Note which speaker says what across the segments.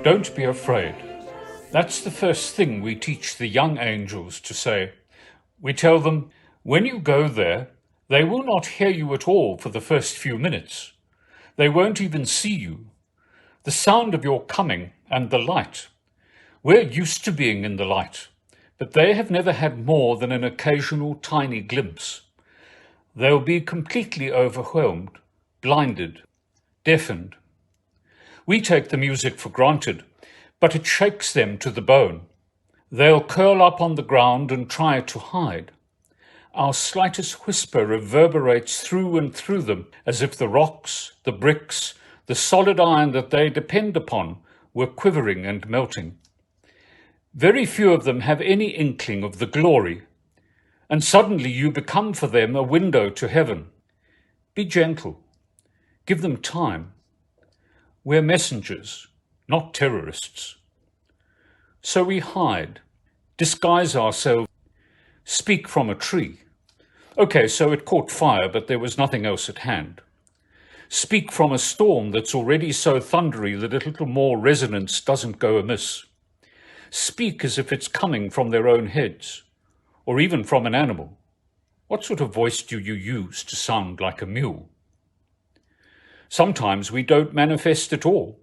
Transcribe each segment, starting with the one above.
Speaker 1: Don't be afraid. That's the first thing we teach the young angels to say. We tell them, when you go there, they will not hear you at all for the first few minutes. They won't even see you. The sound of your coming and the light. We're used to being in the light, but they have never had more than an occasional tiny glimpse. They'll be completely overwhelmed, blinded, deafened. We take the music for granted, but it shakes them to the bone. They'll curl up on the ground and try to hide. Our slightest whisper reverberates through and through them, as if the rocks, the bricks, the solid iron that they depend upon were quivering and melting. Very few of them have any inkling of the glory, and suddenly you become for them a window to heaven. Be gentle. Give them time. We're messengers, not terrorists. So we hide, disguise ourselves, speak from a tree. Okay, so it caught fire, but there was nothing else at hand. Speak from a storm that's already so thundery that a little more resonance doesn't go amiss. Speak as if it's coming from their own heads, or even from an animal. What sort of voice do you use to sound like a mule? Sometimes we don't manifest at all.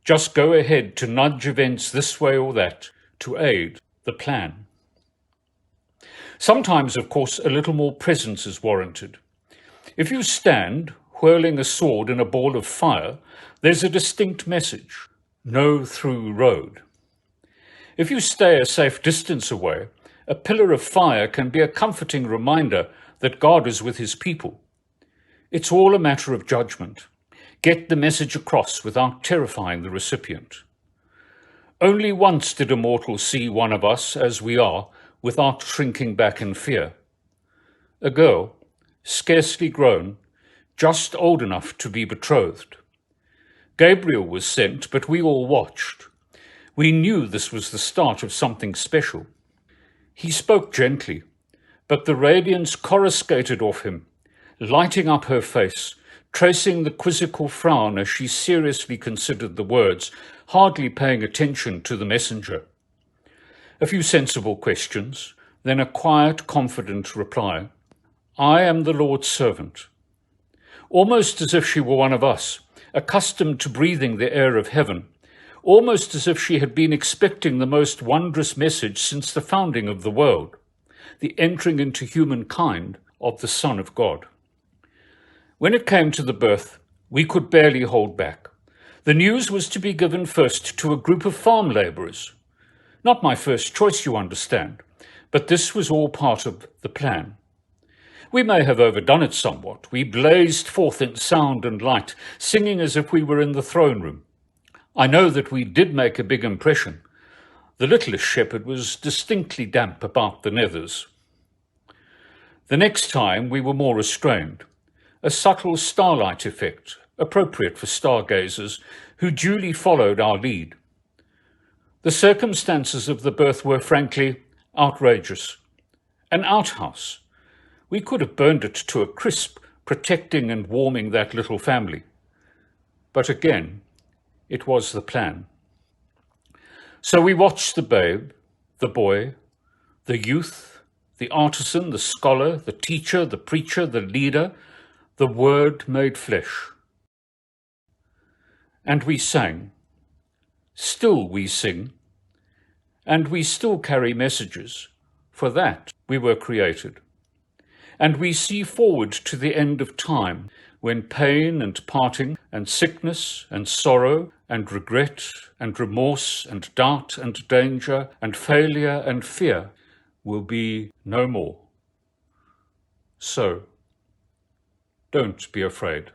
Speaker 1: Just go ahead to nudge events this way or that to aid the plan. Sometimes, of course, a little more presence is warranted. If you stand, whirling a sword in a ball of fire, there's a distinct message: no through road. If you stay a safe distance away, a pillar of fire can be a comforting reminder that God is with his people. It's all a matter of judgment. Get the message across without terrifying the recipient. Only once did a mortal see one of us as we are without shrinking back in fear. A girl, scarcely grown, just old enough to be betrothed. Gabriel was sent, but we all watched. We knew this was the start of something special. He spoke gently, but the radiance coruscated off him, lighting up her face, tracing the quizzical frown as she seriously considered the words, hardly paying attention to the messenger. A few sensible questions, then a quiet, confident reply. I am the Lord's servant. Almost as if she were one of us, accustomed to breathing the air of heaven, almost as if she had been expecting the most wondrous message since the founding of the world, the entering into humankind of the Son of God. When it came to the birth, we could barely hold back. The news was to be given first to a group of farm labourers. Not my first choice, you understand, but this was all part of the plan. We may have overdone it somewhat. We blazed forth in sound and light, singing as if we were in the throne room. I know that we did make a big impression. The littlest shepherd was distinctly damp about the nethers. The next time we were more restrained. A subtle starlight effect, appropriate for stargazers, who duly followed our lead. The circumstances of the birth were, frankly, outrageous. An outhouse. We could have burned it to a crisp, protecting and warming that little family. But again, it was the plan. So we watched the babe, the boy, the youth, the artisan, the scholar, the teacher, the preacher, the leader, the Word made flesh. And we sang. Still we sing. And we still carry messages. For that we were created. And we see forward to the end of time, when pain and parting and sickness and sorrow and regret and remorse and doubt and danger and failure and fear will be no more. So, don't be afraid.